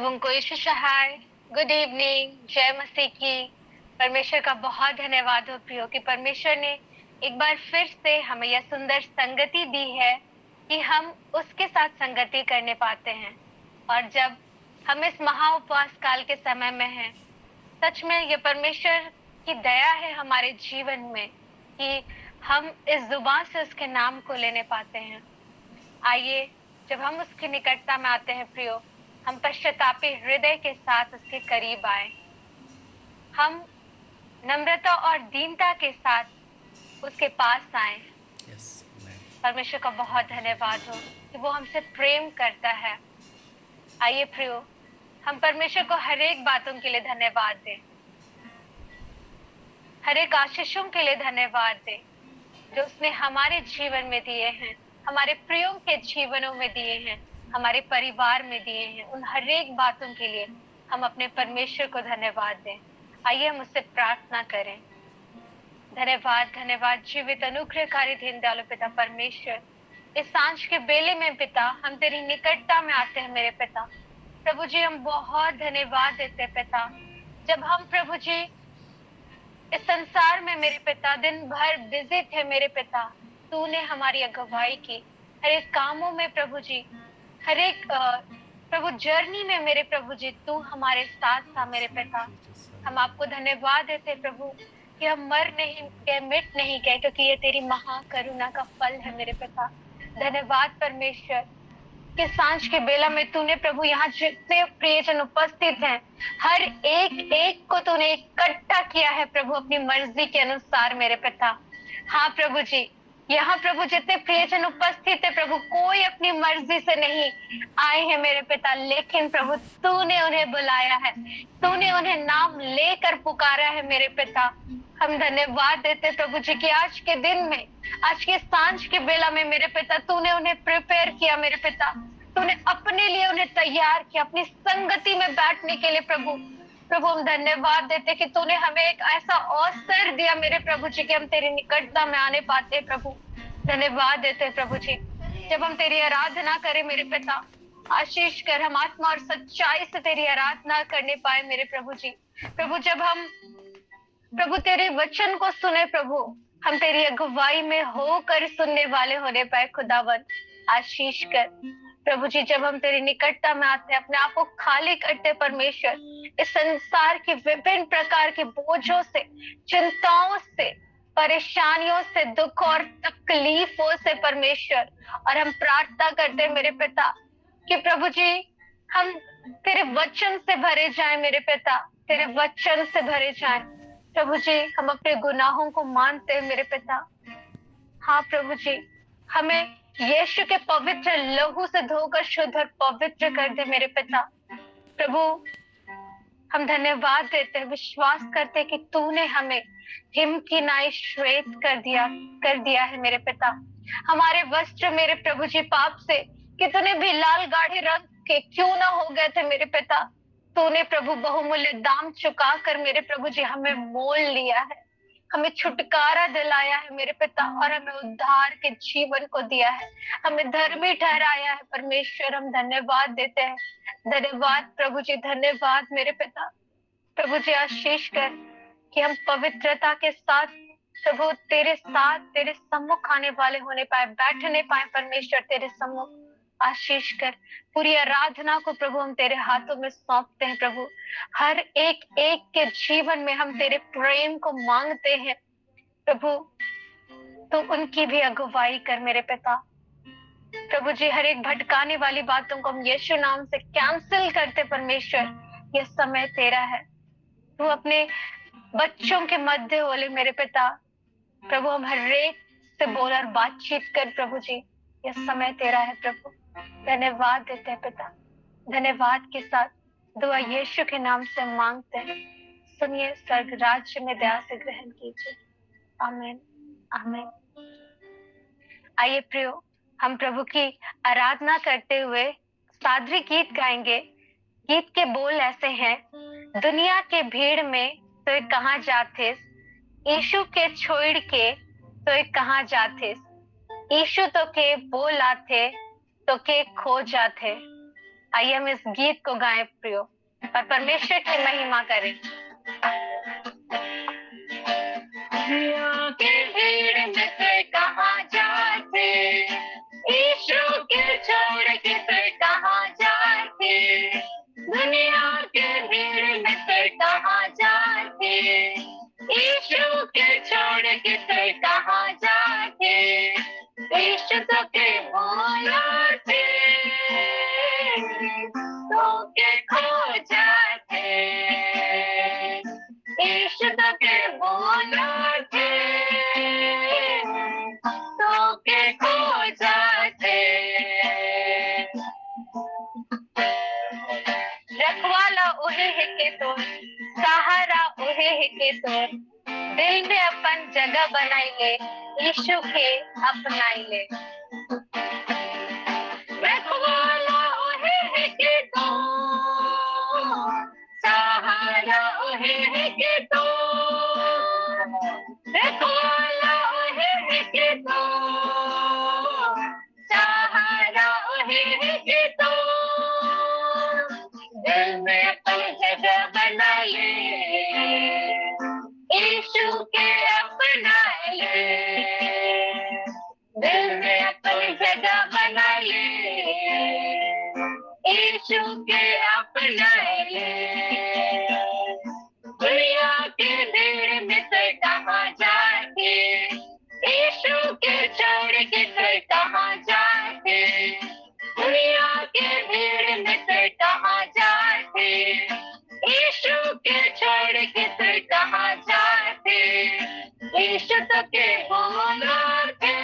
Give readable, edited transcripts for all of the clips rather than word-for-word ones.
सबों को यीशु सहाय, good evening, जय मसीह की। परमेश्वर का बहुत धन्यवाद हो प्रियो कि परमेश्वर ने एक बार फिर से हमें यह सुंदर संगति दी है कि हम उसके साथ संगति करने पाते हैं। और जब हम इस महा उपवास काल के समय में हैं, सच में ये परमेश्वर की दया है हमारे जीवन में कि हम इस जुबान से उसके नाम को लेने पाते हैं। आइए, जब हम उसकी निकटता में आते हैं प्रियो, हम पश्चातापी हृदय के साथ उसके करीब आए। हम नम्रता और दीनता के साथ उसके पास आए। परमेश्वर का बहुत धन्यवाद हो कि वो हमसे प्रेम करता है। आइए प्रियो, हम परमेश्वर को हर एक बातों के लिए धन्यवाद दें, हर एक आशीषों के लिए धन्यवाद दें जो उसने हमारे जीवन में दिए हैं, हमारे प्रियों के जीवनों में दिए हैं, हमारे परिवार में दिए हैं। उन हर एक बातों के लिए हम अपने परमेश्वर को धन्यवाद दें। आइए हम उससे प्रार्थना करें। धन्यवाद धन्यवाद जीवित अनुग्रहकारी दीन दयालु पिता परमेश्वर, इस सांझ के बेले में पिता हम तेरी निकटता में आते हैं मेरे पिता। प्रभु जी, हम बहुत धन्यवाद देते हैं पिता। जब हम प्रभु जी इस संसार में मेरे पिता दिन भर बिजी थे मेरे पिता, तूने हमारी अगुवाई की हर एक कामों में प्रभु जी, हर एक प्रभु जर्नी में मेरे प्रभु जी तू हमारे साथ था मेरे पिता। हम आपको धन्यवाद देते प्रभु कि हम मर नहीं गए, मिट नहीं गए, क्योंकि ये तेरी महाकरुणा का फल है मेरे पिता। धन्यवाद परमेश्वर कि सांझ के बेला में तूने प्रभु यहाँ जितने प्रियजन उपस्थित हैं, हर एक एक को तूने इकट्ठा किया है प्रभु अपनी मर्जी के अनुसार मेरे पिता। हाँ प्रभु जी, यहाँ प्रभु जितने प्रियजन उपस्थित है प्रभु, कोई अपनी मर्जी से नहीं आए हैं मेरे पिता, लेकिन प्रभु तूने उन्हें बुलाया है, तूने उन्हें नाम लेकर पुकारा है मेरे पिता। हम धन्यवाद देते प्रभु जी कि आज के दिन में, आज के सांझ के बेला में मेरे पिता तूने उन्हें प्रिपेयर किया मेरे पिता, तूने अपने लिए उन्हें तैयार किया अपनी संगति में बैठने के लिए प्रभु। प्रभु हम धन्यवाद देते कि तूने हमें एक ऐसा अवसर दिया मेरे प्रभु जी कि हम तेरी निकटता में आने पाते प्रभु। धन्यवाद देते प्रभु जी, जब हम तेरी आराधना करें मेरे पिता, आशीष कर हम आत्मा और सच्चाई से तेरी आराधना करने पाए मेरे प्रभु जी। प्रभु जब हम प्रभु तेरे वचन को सुने प्रभु, हम तेरी अगुवाई में होकर सुनने वाले होने पाए खुदावन, आशीष कर प्रभु जी। जब हम तेरी निकटता में आते हैं, अपने आप को खाली करते परमेश्वर, इस संसार के विभिन्न प्रकार के बोझों से, चिंताओं से, परेशानियों से, दुख और तकलीफों से परमेश्वर, और हम प्रार्थना करते मेरे पिता कि प्रभु जी हम तेरे वचन से भरे जाएं मेरे पिता, तेरे वचन से भरे जाएं प्रभु जी। हम अपने गुनाहों को मानते हैं मेरे पिता। हाँ प्रभु जी, हमें यीशु के पवित्र लहू से धोकर शुद्ध और पवित्र कर दे मेरे पिता। प्रभु हम धन्यवाद देते हैं, विश्वास करते कि तूने हमें हिम की नाई श्वेत कर दिया है मेरे पिता। हमारे वस्त्र मेरे प्रभु जी पाप से कितने भी लाल गाढ़े रंग के क्यों ना हो गए थे मेरे पिता, तूने प्रभु बहुमूल्य दाम चुका कर मेरे प्रभु जी हमें मोल लिया है, हमें छुटकारा दिलाया है मेरे पिता, और हमें उद्धार के जीवन को दिया है, हमें धर्मी ठहराया है परमेश्वर। हम धन्यवाद देते हैं, धन्यवाद प्रभु जी, धन्यवाद मेरे पिता। प्रभु जी आशीष कर कि हम पवित्रता के साथ प्रभु तेरे साथ तेरे सम्मुख आने वाले होने पाए, बैठने पाए परमेश्वर तेरे सम्मुख। आशीष कर पूरी आराधना को प्रभु हम तेरे हाथों में सौंपते हैं प्रभु। हर एक एक के जीवन में हम तेरे प्रेम को मांगते हैं प्रभु, तो उनकी भी अगुवाई कर मेरे पिता। प्रभु जी हर एक भटकाने वाली बातों को हम यीशु नाम से कैंसिल करते परमेश्वर। यह समय तेरा है, तू अपने बच्चों के मध्य होले मेरे पिता। प्रभु हम हर एक से बोल और बातचीत कर प्रभु जी, यह समय तेरा है प्रभु। धन्यवाद देते हैं पिता, धन्यवाद के साथ दुआ यीशु के नाम से मांगते हैं, सुनिए स्वर्ग राज्य में दया से ग्रहण कीजिए, आमीन आमीन। आइए प्रियो, हम प्रभु की आराधना करते हुए सादरी गीत गाएंगे। गीत के बोल ऐसे हैं, दुनिया के भीड़ में तो कहाँ जाते, यीशु के छोड़ के तो कहाँ जाते, यीशु तो के बोल आते तो के खो जाते, आइए हम इस गीत को गाएं प्रियो और परमेश्वर की महिमा करें। दुनिया के भीड़ में से कहाँ जाते, यीशु के छोड़ के फिर कहाँ जाते। दुनिया के भीड़ में से कहाँ जाते, यीशु के छोड़ के फिर कहाँ जाते। यीशु तो के बुलाते तो के खो जाते, यीशु तो के बुलाते तो के खो जाते। रखवाला उहे है के तोर, सहारा उहे है के तोर, दिल में अपन जगह बनाई ले, यीशु के अपनाई ले। रखवाला उहे है के तोर, सहारा उहे है के तोर, रखवाला उहे है के तोर, सहारा उहे है के तोर, दिल में अपन जगह बना ले, यीशु के अपना ले, दिल में अपन जगह बना ले, यीशु के अपना ले। दुनिया के भीड़ में से कहाँ जाते, यीशु के छोड़ के फिर कहाँ जाते। दुनिया के भीड़ में से कहाँ जाते, यीशु के छोड़ के फिर कहाँ जाते। यीशु तो के बुलाते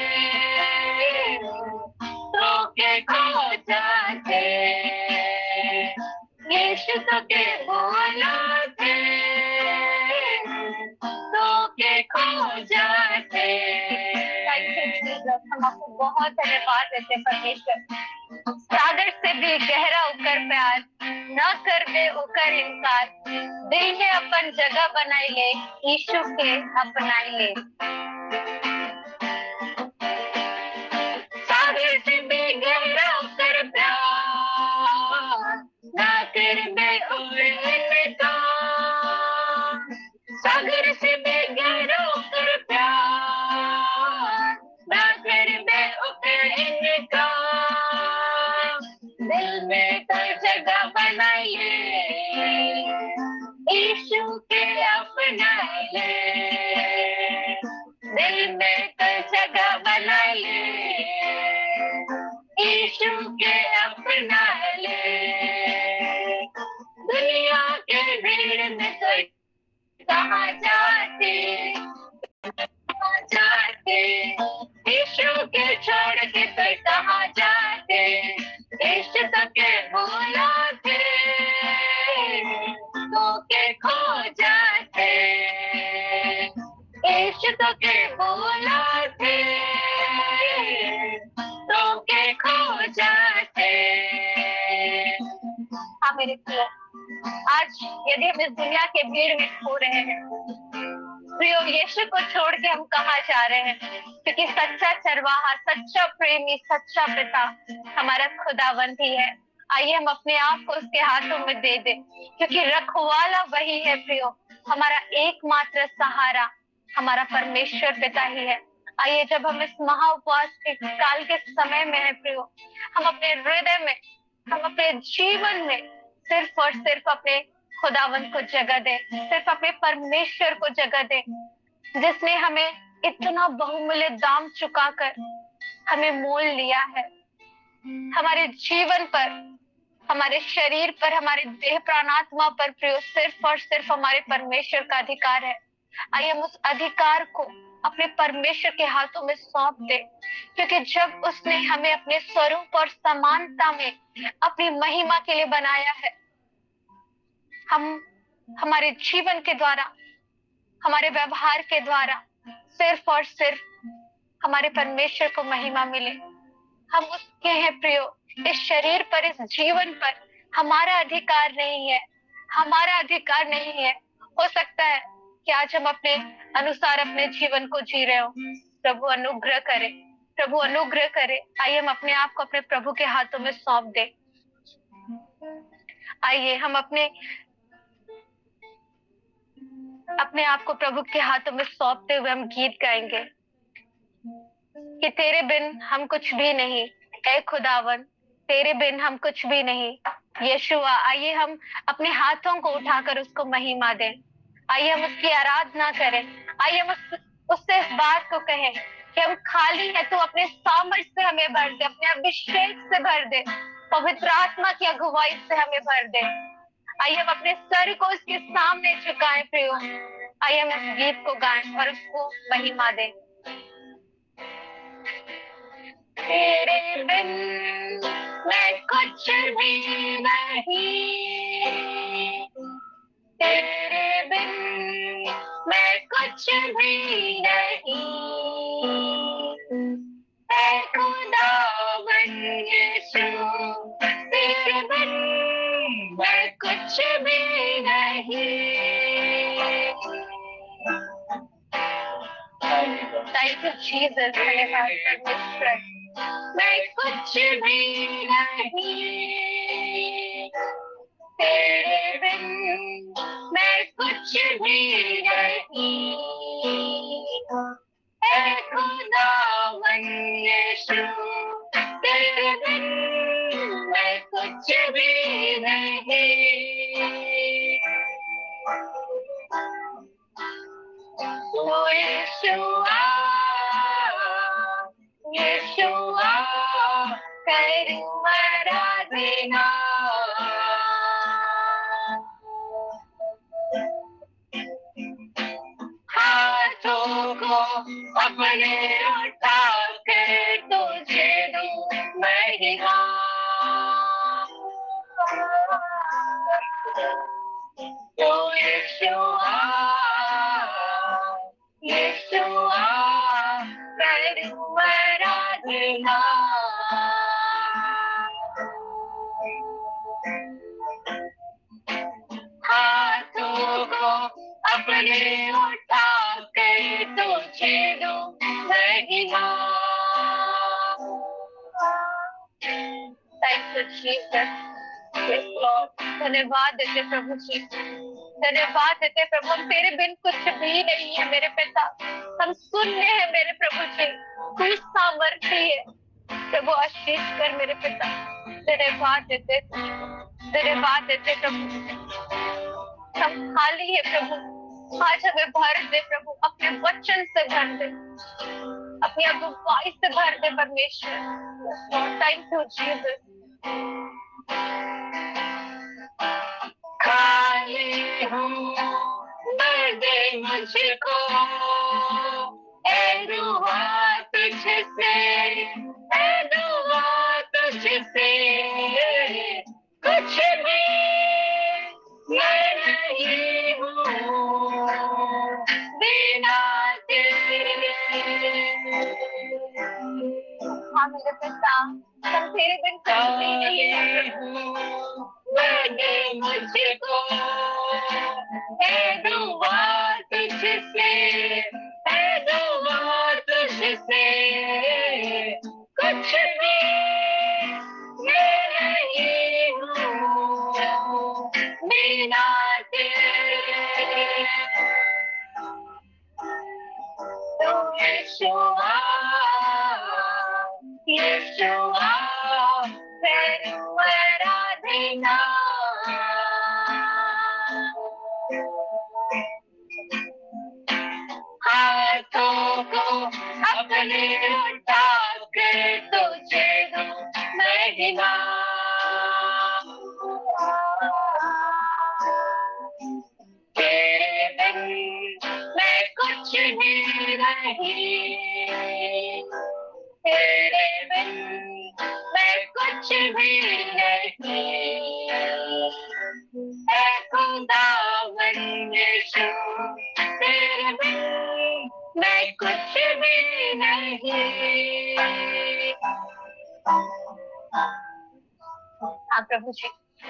तो के खो जाते, यीशु तो के बुलाते तो के खो जाते। हम आपको बहुत धन्यवाद देते परमेश्वर। सागर से भी गहरा होकर प्यार, न कर दे होकर इनकार, दिल में अपन जगह बनाई ले, यीशु के अपनाई ले। सागर से भी गहरा होकर प्यार, न कर दे होकर इनकार, सागर से भी गहरा होकर प्यार, न कर दे होकर इनकार, दिल में तो जगह बनाइए, यीशु के अपनाए ले, दिल में तो जगह बनाइए, यीशु के अपनाए ले। दुनिया के भीड़ में तो कहाँ जाते, कहाँ जाते, यीशु के छोड़ के फिर कहाँ जाते। यीशु तो के बुलाते तो के खो जाते, यीशु तो के बुलाते तो के खो जाते। हाँ मेरे प्रियो, आज यदि हम इस दुनिया के भीड़ में खो रहे हैं, प्रियो यीशु को छोड़ के हम कहाँ जा रहे हैं, क्योंकि सच्चा चरवाहा, सच्चा प्रेमी, सच्चा पिता हमारा खुदावंद ही है। आइए हम अपने आप को उसके हाथों में दे दें, क्योंकि रखवाला वही है प्रियो, हमारा एकमात्र सहारा हमारा परमेश्वर पिता ही है। आइए जब हम इस महा उपवास के काल के समय में है प्रियो, हम अपने हृदय में, हम अपने जीवन में सिर्फ और सिर्फ अपने खुदावंद को जगह दे, सिर्फ अपने परमेश्वर को जगह दे, जिसने हमें इतना बहुमूल्य दाम चुकाकर हमें मोल लिया है। हमारे जीवन पर, हमारे शरीर पर, हमारे देह प्राणात्मा पर प्रियो सिर्फ और सिर्फ हमारे परमेश्वर का अधिकार है। आइए हम उस अधिकार को अपने परमेश्वर के हाथों में सौंप दे, क्योंकि जब उसने हमें अपने स्वरूप और समानता में अपनी महिमा के लिए बनाया है, हम हमारे जीवन के द्वारा, हमारे व्यवहार के द्वारा सिर्फ और सिर्फ हमारे परमेश्वर को महिमा मिले। हम उसके हैं प्रियो। इस शरीर पर, इस जीवन पर हमारा अधिकार नहीं है, हमारा अधिकार नहीं है। हो सकता है कि आज हम अपने अनुसार अपने जीवन को जी रहे हो। प्रभु अनुग्रह करे, प्रभु अनुग्रह करे। आइए हम अपने आप को अपने प्रभु के हाथों में सौंप दे। आइए हम अपने अपने आप को प्रभु के हाथों में सौंपते हुए हम गीत गाएंगे कि तेरे बिन हम कुछ भी नहीं, ऐ खुदावन तेरे बिन हम कुछ भी नहीं। यीशुआ, आइए हम अपने हाथों को उठाकर उसको महिमा दें। आइए हम उसकी आराधना करें। आइए हम उससे इस बात को कहें कि हम खाली है, तो अपने सामर्थ से हमें भर दे, अपने अभिषेक से भर दे, पवित्र आत्मा की अगुवाई से हमें भर दे। आइए हम अपने सर को उसके सामने झुकाएं प्रियो। आइए हम इस गीत को गाएं और उसको महिमा दें। तेरे बिन मैं कुछ भी नहीं, तेरे बिन मैं कुछ भी नहीं, ऐ खुदावन यीशु तेरे बिन मैं कुछ भी नहीं। Thank you, Jesus. धन्यवाद परमेश्वर। मैं कुछ भी नहीं, तेरे बिन मैं कुछ भी नहीं, ऐ खुदावन यीशु तेरे बिन मैं कुछ भी नहीं। ओ यीशुआ, यीशुआ करूं आराधना, हाथों को अपने उठा कर तुझे दूं महिमा। तो यीशुआ, यीशुआ करूं आराधना, हाथों को अपने उठा कर तुझे दूं महिमा। Thank you, Jesus. Yes, Lord. धन्यवाद देते प्रभु जी, धन्यवाद देते प्रभु। हम तेरे बिन कुछ भी नहीं है मेरे पिता, हम शून्य है मेरे प्रभु जी, तू सामर्थ्य है प्रभु। आशीष कर मेरे पिता। धन्यवाद देते, धन्यवाद देते प्रभु। हम खाली है प्रभु, आज हमें भर दे प्रभु, अपने वचन से भर दे, अपनी अगुवाई से भर दे परमेश्वर। Thank you Jesus. खाली हूँ भर दे मुझको, ऐ दुआ तुझसे, ऐ दुआ तुझसे, कुछ भी मैं नहीं हूँ बिना तेरे। हाँ मेरे पिता, हम तेरे बिन कुछ भी नहीं हूँ, दे मुझको, ऐ दुआ तुझसे, ऐ दुआ तुझसे, कुछ भी मैं नहीं हूँ बिना तेरे। तो यीशुआ, यीशुआ करूं आराधना, हाथों को अपने उठा कर तुझे दूं महिमा। तेरे बिन मैं कुछ भी नहीं, तेरे बिन मैं कुछ भी नहीं, ऐ खुदावन यीशु तेरे बिन मैं कुछ भी नहीं। हाँ प्रभु जी,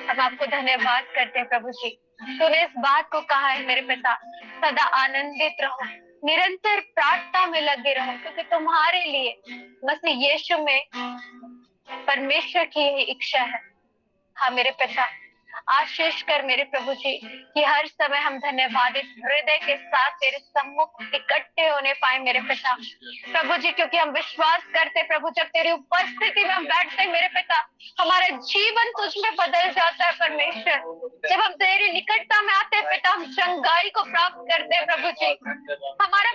हम आपको धन्यवाद करते हैं प्रभु जी। तूने इस बात को कहा है मेरे पिता, सदा आनंदित रहो, निरंतर प्रार्थना में लगे रहो, क्योंकि तुम्हारे लिए मसीह यीशु में परमेश्वर की यही इच्छा है। हाँ मेरे पिता, आशीष कर मेरे प्रभु जी कि हर समय हम धन्यवादित हृदय के साथ तेरे सम्मुख इकट्ठे होने पाए मेरे पिता। प्रभु जी, क्योंकि हम विश्वास करते प्रभु, जब तेरी उपस्थिति में हम बैठते मेरे पिता, हमारा जीवन तुझ में बदल जाता है परमेश्वर। जब हम तेरी निकटता में आते हैं पिता, हम चंगाई को प्राप्त करते हैं प्रभु जी। हमारा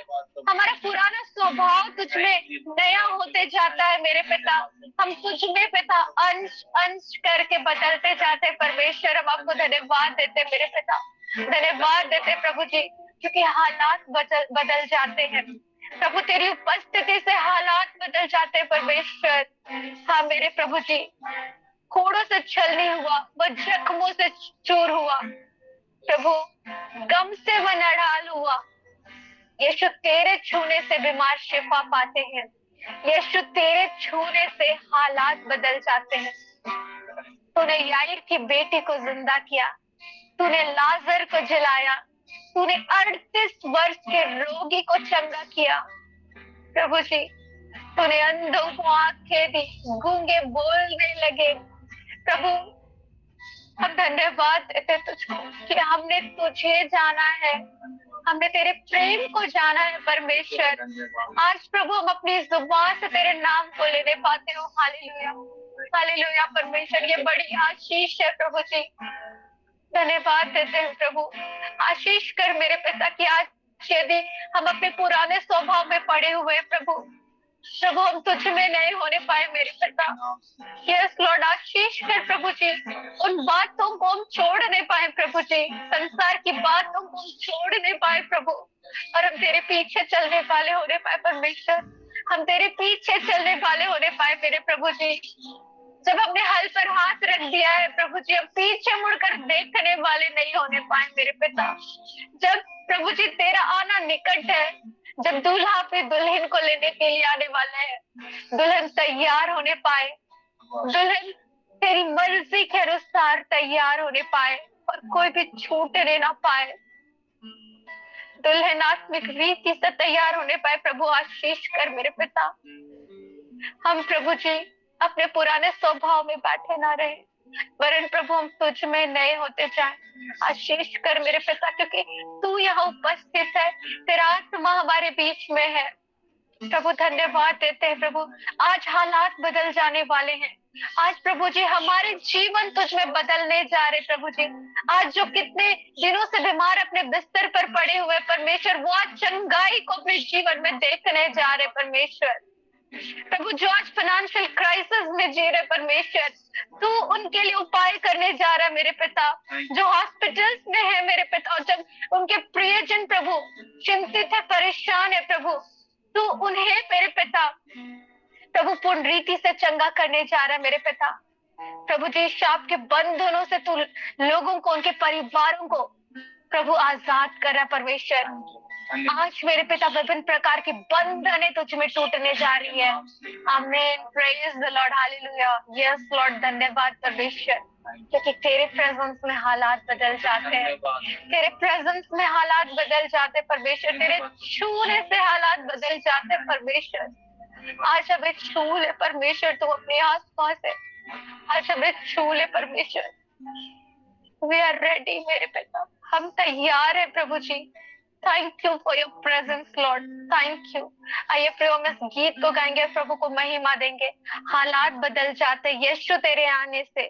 हमारा पुराना स्वभाव तुझ में नया होते जाता है मेरे पिता। हम तुझ में पिता अंश अंश करके बदलते जाते हैं परमेश्वर। हम आपको धन्यवाद देते मेरे पिता, धन्यवाद देते प्रभु जी, क्योंकि हालात बदल जाते हैं प्रभु, तेरी उपस्थिति से हालात बदल जाते हैं परमेश्वर। हाँ मेरे प्रभु जी, कोड़ों से छल नहीं हुआ, वो जख्मों से चूर हुआ प्रभु, गम से वह नढाल हुआ। यीशु, तेरे छूने से बीमार शिफा पाते हैं। यीशु, तेरे छूने से हालात बदल जाते हैं। तूने याईर की बेटी को जिंदा किया, तूने लाजर को जिलाया, तूने 38 वर्ष के रोगी को चंगा किया प्रभु जी। तूने अंधों को आंखें दी, गूंगे बोलने लगे प्रभु। हम धन्यवाद देते तुझको कि हमने तुझे जाना है, हमने तेरे प्रेम को जाना है परमेश्वर। आज प्रभु हम अपनी जुबान से तेरे नाम को लेने पाते हो। हालेलुया, हालेलुया परमेश्वर, ये बड़ी आशीष है प्रभु जी। धन्यवाद देते हैं प्रभु। आशीष कर मेरे पिता कि आज यदि हम अपने पुराने स्वभाव में पड़े हुए प्रभु, प्रभु हम तुझ में नहीं होने पाए मेरे पिता। यस लॉर्ड, आशीष कर प्रभु जी, उन बातों को हम छोड़ नहीं पाए प्रभु जी, संसार की बातों को हम छोड़ नहीं पाए प्रभु, और हम तेरे पीछे चलने वाले होने पाए परमेश्वर। हम तेरे पीछे चलने वाले होने पाए मेरे प्रभु जी। जब हमने हल पर हाथ रख दिया है प्रभु जी, अब पीछे मुड़कर देखने वाले नहीं होने पाए मेरे पिता। जब प्रभु जी तेरा आना निकट है, जब दूल्हा अपनी दुल्हन को लेने के लिए आने वाला है, दुल्हन तैयार होने पाए, दुल्हन तेरी मर्जी के अनुसार तैयार होने पाए और कोई भी छूटने ना पाए, दुल्हन आत्मिक रीति से तैयार होने पाए प्रभु। आशीष कर मेरे पिता। हम प्रभु जी अपने पुराने स्वभाव में बैठे ना रहे, वरन प्रभु हम तुझ में नए होते जाए। आशीष कर मेरे पिता, क्योंकि तू यहाँ उपस्थित है, तेरा आत्मा हमारे बीच में है प्रभु। धन्यवाद देते हैं प्रभु। आज हालात बदल जाने वाले हैं। आज प्रभु जी हमारे जीवन तुझ में बदलने जा रहे प्रभु जी। आज जो कितने दिनों से बीमार अपने बिस्तर पर पड़े हुए परमेश्वर, वो आज चंगाई को अपने जीवन में देखने जा रहे परमेश्वर। प्रभु जो आज फाइनेंशियल क्राइसिस में जी रहे परमेश्वर, तू उनके लिए उपाय करने जा रहा है मेरे पिता। जो हॉस्पिटल्स में है मेरे पिता, और जब उनके प्रियजन प्रभु चिंतित है, परेशान है प्रभु, तू उन्हें मेरे पिता प्रभु पूर्ण रीति से चंगा करने जा रहा है मेरे पिता। प्रभु जी शाप के बंधनों से तू लोगों को, उनके परिवारों को प्रभु आजाद कर रहा है परमेश्वर। आज मेरे पिता विभिन्न प्रकार की बंधनें तुझ में टूटने जा रही है। आमीन, praise the Lord, hallelujah. Yes Lord, धन्यवाद परमेश्वर, क्योंकि तेरे प्रेजेंस में हालात बदल जाते हैं, तेरे प्रेजेंस में हालात बदल जाते हैं परमेश्वर, तेरे छूने से हालात बदल जाते हैं परमेश्वर। आज हमें छू ले परमेश्वर, तू अपने आसपास है, आज हमें छू ले परमेश्वर। वी आर रेडी मेरे पिता, हम तैयार है प्रभु जी। Thank you for your presence lord, thank you. आइए प्रभु हम इस गीत को गाएंगे, प्रभु को महिमा देंगे। हालात बदल जाते यीशु तेरे आने से,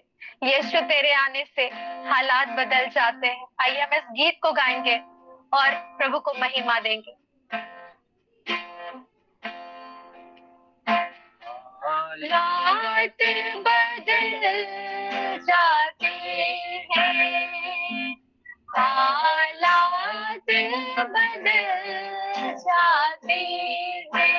यीशु तेरे आने से हालात बदल जाते हैं। आइए हम इस गीत को गाएंगे और प्रभु को महिमा देंगे। हालात बदल जाते हैं, हालात बदल जाते हैं,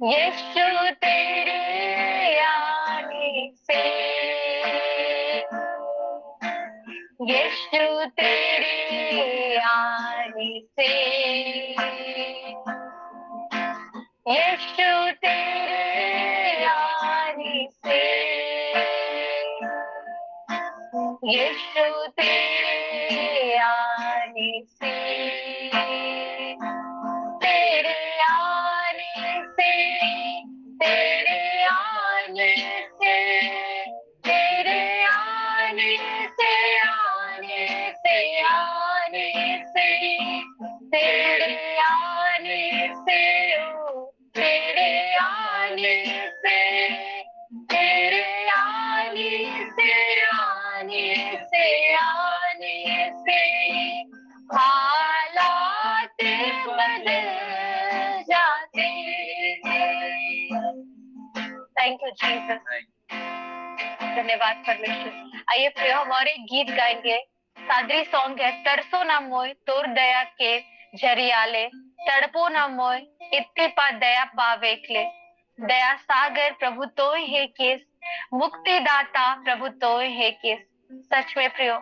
यीशु तेरे आने से, यीशु तेरे आने से, यीशु तेरे आने से, यीशु तेरे आने से, तेरे आने से, तेरे आने से, बदल जाते हैं। थैंक यू जीसस, धन्यवाद परमेश्वर। आइए प्रियो हम और एक गीत गाएंगे, सादरी सॉन्ग है, तरसो ना मोय तोर दया के जरियाले, तड़पो ना मोय इतनी पा दया पावेकले, दया सागर प्रभु तोय है केस, मुक्तिदाता प्रभु तोय है केस। सच में प्रियो,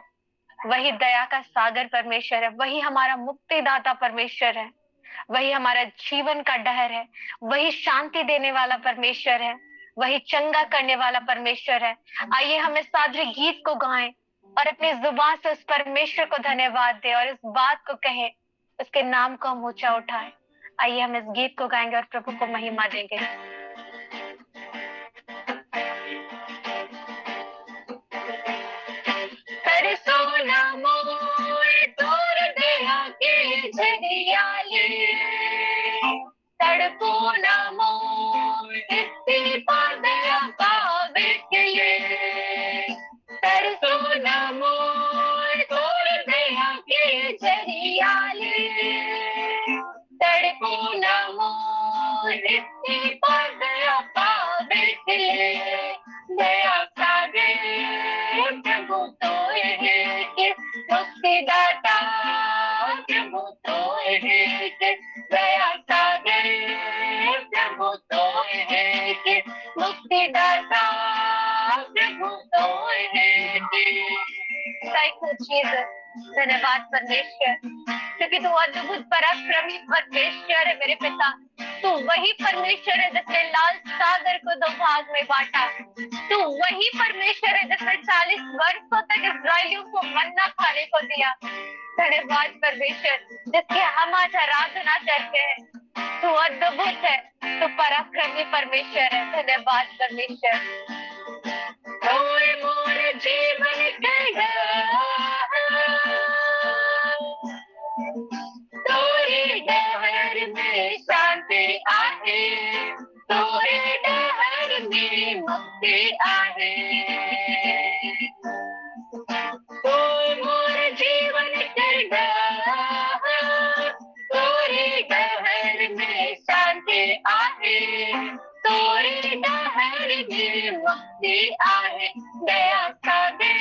वही दया का सागर परमेश्वर है, वही हमारा मुक्तिदाता परमेश्वर है, वही हमारा जीवन का डहर है, वही शांति देने वाला परमेश्वर है, वही चंगा करने वाला परमेश्वर है। आइए हम इस सादरी गीत को गाएं और अपनी जुबान से उस परमेश्वर को धन्यवाद दें और इस बात को कहें, उसके नाम को हम ऊंचा उठाएं। आइए हम इस गीत को गाएंगे और प्रभु को महिमा देंगे। तरसो ना मोय तोर दया के जरियाले, तड़पो ना मोय इतनी पा दया पावेकले, तरसो ना मोय तोर दया के जरियाले, तड़पो ना मोय इतनी पा दया पावेकले, दया सागर प्रभु तोय है के, मुक्तिदाता प्रभु तोय है के, दया सागर प्रभु तोय है के, मुक्तिदाता प्रभु तोय है के। थैंक यू जीसस, धन्यवाद परमेश्वर, क्योंकि तू अद्भुत पराक्रमी परमेश्वर है मेरे पिता। तू वही परमेश्वर है जिसने लाल सागर को दो भाग में बांटा। तू वही परमेश्वर है जिसने 40 वर्षों तक इस्राएलियों को मन्ना खाने को दिया। धन्यवाद परमेश्वर, जिसकी हम आज आराधना करते हैं। तू अद्भुत है, तू पराक्रमी परमेश्वर है। धन्यवाद परमेश्वर। मोर जीवन तोरे डहर में शांति आहे, तोरे डहर में मुक्ति आहे, मोर जीवन तोरे डहर में शांति आहे, तोरे डहर में मुक्ति आहे, दया सागर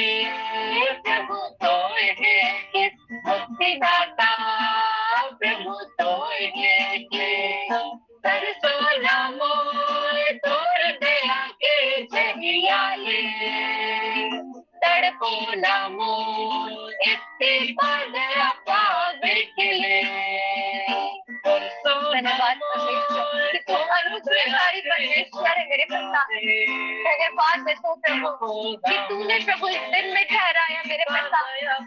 प्रभु तोय है के, मुक्तिदाता प्रभु तोय है के, तरसो ना मोय तोर दया के जरियाले, तड़पो ना मोय इतनी पा दया पावेकले। धन्यवाद परमेश्वर, तू अनुग्रहकारी परमेश्वर है मेरे पिता। धन्यवाद है तो प्रभु कि तूने प्रभु इस दिन में ठहराया मेरे पिता,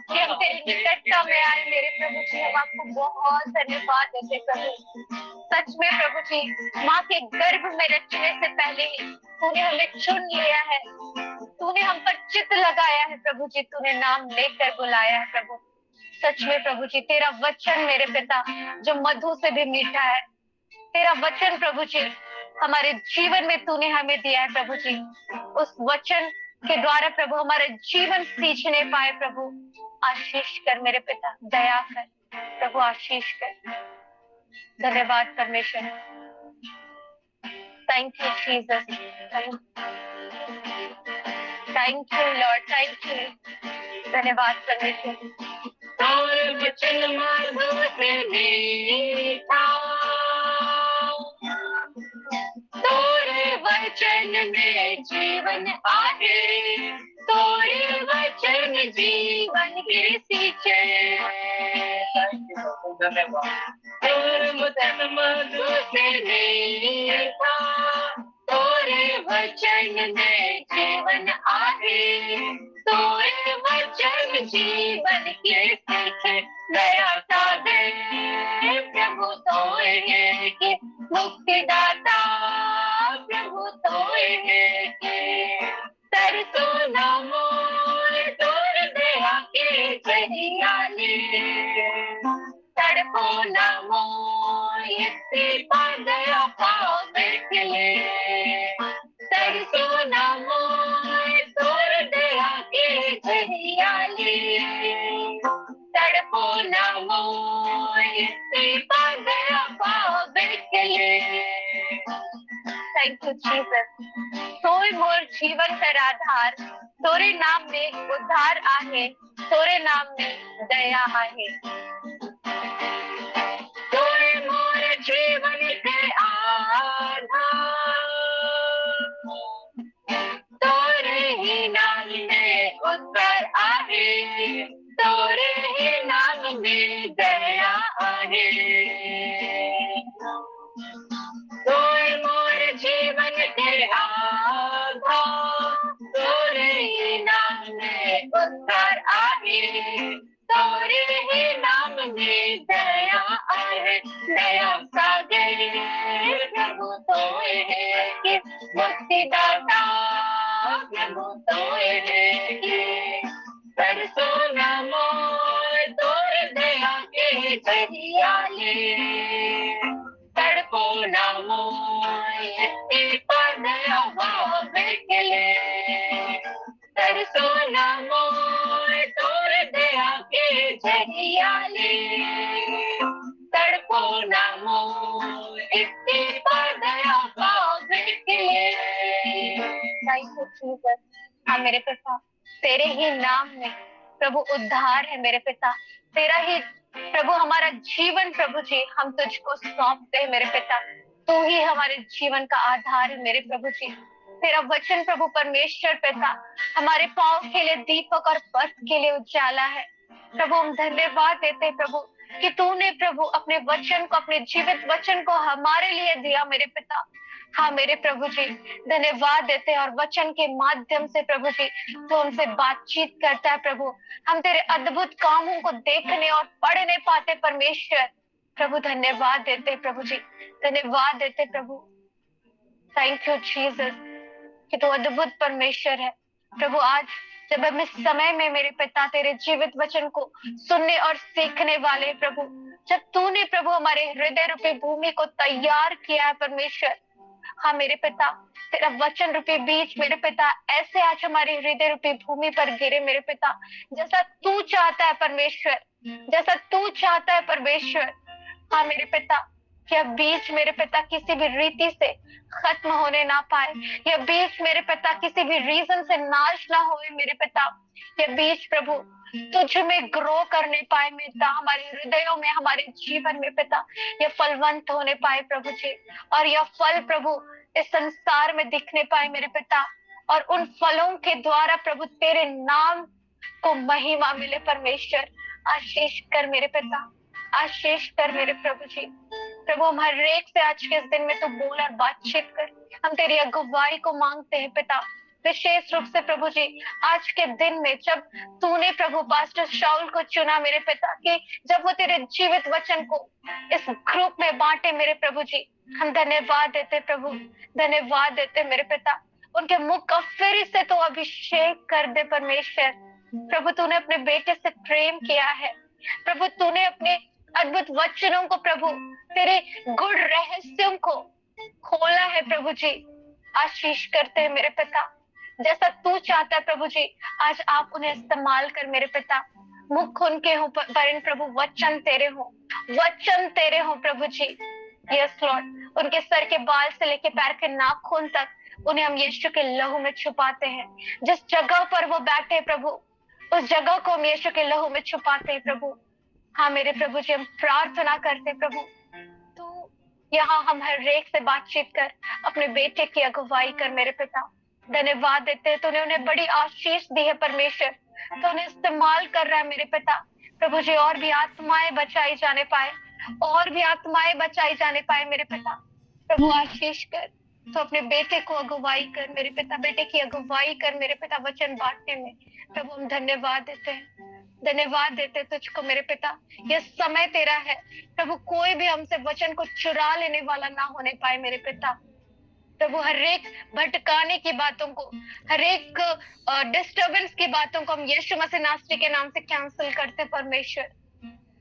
कि हम तेरी निकटता में आए मेरे प्रभु जी। हम आपको बहुत धन्यवाद देते प्रभु। सच में प्रभु जी, माँ के गर्भ में रचने से पहले ही तूने हमें चुन लिया है, तूने हम पर चित्त लगाया है प्रभु जी, तूने नाम लेकर बुलाया है प्रभु। सच में प्रभु जी, तेरा वचन मेरे पिता जो मधु से भी मीठा है, तेरा वचन प्रभु जी हमारे जीवन में तूने हमें दिया है प्रभु जी। उस वचन के द्वारा प्रभु हमारा जीवन सींचने पाए प्रभु। आशीष कर मेरे पिता, दया कर प्रभु, आशीष कर। धन्यवाद परमेश्वर। Thank you Jesus, thank you Lord, thank you. धन्यवाद परमेश्वर। और वचन मधु से मीठा, तोरे वचन में जीवन आहे, तोरे वचन जीवन के सींचे। धन्यवाद। तोरे वचन मधु से मीठा, तोरे वचन में जीवन आहे, तोरे वचन जीवन के सीखे। दया सागर प्रभु तोय है के, मुक्तिदाता प्रभु तोय है के, तरसो ना मोय तोर दया के जरियाले, तड़पो ना मोय इतनी पा दया पावेकले, तरसो ना मोय तोर दया के जरियाले, तड़पो ना मोय इतनी थैंक यू जीसस। तोय मोर जीवन कर आधार, तोरे नाम में उद्धार आहे, तोरे नाम में दया आहे। तोय मोर जीवन के आधार, तोरे ही नाम में उद्धार आहे, तोरे ही नाम में दया आहे। तोय मोर जीवन के आधार, तोरे ही नाम में उद्धार आहे, तोरे ही नाम में दया आहे। दया सागर प्रभु तोय है कि मुक्तिदाता, प्रभु तोय है कि तरसो नमो तोर दया के जरियाले, तड़पो नमो इसी पर दया बेकले, तरसो नमो तोर दया के जरियाले, तड़पो नमो इसी पर दया बेकले। Thank you Jesus. हाँ मेरे पिता, तेरे ही नाम में प्रभु उद्धार है मेरे पिता। तेरा ही प्रभु हमारा जीवन प्रभु जी हम तुझको सौंपते हैं मेरे पिता। तू ही हमारे जीवन का आधार है मेरे प्रभु जी। तेरा वचन प्रभु परमेश्वर पिता हमारे पाँव के लिए दीपक और पथ के लिए उजाला है। प्रभु हम धन्यवाद देते हैं प्रभु कि तूने प्रभु अपने वचन को, अपने जीवित वचन को हमारे लिए दिया मेरे पिता। हाँ मेरे प्रभु जी धन्यवाद देते हैं और वचन के माध्यम से प्रभु जी तो उनसे बातचीत करता है प्रभु। हम तेरे अद्भुत कामों को देखने और पढ़ नहीं पाते परमेश्वर। प्रभु धन्यवाद देते प्रभु जी, धन्यवाद देते प्रभु। थैंक यू जीसस कि तू अद्भुत परमेश्वर है प्रभु। आज जब हम इस समय में मेरे पिता तेरे जीवित वचन को सुनने और सीखने वाले प्रभु, जब तूने प्रभु हमारे हृदय रूपी भूमि को तैयार किया है परमेश्वर। हाँ मेरे पिता तेरा वचन रूपी बीज मेरे पिता ऐसे आज हमारी हृदय रूपी भूमि पर गिरे मेरे पिता, जैसा तू चाहता है परमेश्वर, जैसा तू चाहता है परमेश्वर। हाँ मेरे पिता यह बीज मेरे पिता किसी भी रीति से खत्म होने ना पाए, यह बीज मेरे पिता किसी भी रीजन से नाश ना होए मेरे पिता। यह बीज प्रभु तुझ में ग्रो करने पाए मेरे पिता, हमारे हृदयों में, हमारे जीवन में पिता यह फलवंत होने पाए प्रभु जी, और यह फल प्रभु इस संसार में दिखने पाए मेरे पिता। और उन फलों के द्वारा प्रभु तेरे नाम को महिमा मिले परमेश्वर। आशीष कर मेरे पिता, आशीष कर मेरे प्रभु जी। प्रभु हम हर एक से आज के इस दिन में तो बोल और बातचीत कर, हम तेरी अगुवाई को मांगते हैं पिता। विशेष रूप से प्रभु जी आज के दिन में जब तूने प्रभु पास्टर शाउल को चुना मेरे पिता कि जब वो तेरे जीवित वचन को इस ग्रुप में बांटे मेरे प्रभु जी, हम धन्यवाद देते प्रभु, धन्यवाद देते मेरे पिता। उनके मुख का फिर से तो अभिषेक कर दे परमेश्वर। प्रभु तूने अपने बेटे से प्रेम किया है प्रभु, तूने अपने अद्भुत वचनों को प्रभु, तेरे गुड़ रहस्यों को खोला है प्रभु जी। आशीष करते हैं मेरे पिता, जैसा तू चाहता है प्रभु जी आज आप उन्हें इस्तेमाल कर मेरे पिता। मुख उनके हो पर प्रभु वचन तेरे हो, वचन तेरे हो प्रभु जी। यस लॉर्ड, उनके सर के बाल से लेके पैर के नाखून तक उन्हें हम यीशु के लहू में छुपाते हैं। जिस जगह पर वो बैठे प्रभु उस जगह को हम यीशु के लहू में छुपाते हैं प्रभु। हाँ मेरे प्रभु जी हम प्रार्थना करते प्रभु तू यहाँ हम हर एक से बातचीत कर, अपने बेटे की अगुवाई कर मेरे पिता। धन्यवाद देते हैं तूने उन्हें बड़ी आशीष दी है परमेश्वर, तो उन्हें इस्तेमाल कर रहा है मेरे पिता प्रभु जी। और भी आत्माएं बचाई जाने पाए, और भी आत्माएं बचाई जाने पाए मेरे पिता। प्रभु आशीष कर, तो अपने बेटे को अगुवाई कर मेरे पिता, बेटे की अगुवाई कर मेरे पिता वचन बांटने में। प्रभु हम धन्यवाद देते हैं, धन्यवाद देते तुझको मेरे पिता। यह समय तेरा है प्रभु, कोई भी हमसे वचन को चुरा लेने वाला ना होने पाए मेरे पिता। प्रभु हर एक भटकाने की बातों को, हर एक डिस्टर्बेंस की बातों को हम यीशु मसीह नासरी के नाम से कैंसिल करते परमेश्वर।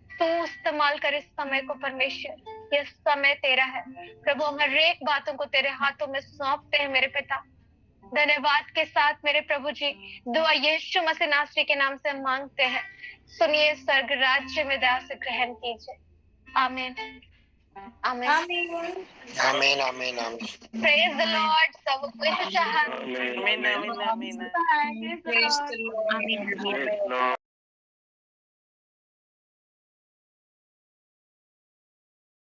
तू इस्तेमाल कर इस समय को परमेश्वर, यह समय तेरा है प्रभु। हम हर एक बातों को तेरे हाथों में सौंपते हैं मेरे पिता। धन्यवाद के साथ मेरे प्रभु जी दुआ यीशु मसीह नासरी के नाम से मांगते हैं, सुनिए स्वर्ग राज्य में दया से ग्रहण कीजिए। आमीन आमीन Amen, amen, amen. Praise the Lord. सब कोई चाह Amen, amen, amen. Praise the Lord. Amen. Praise Lord.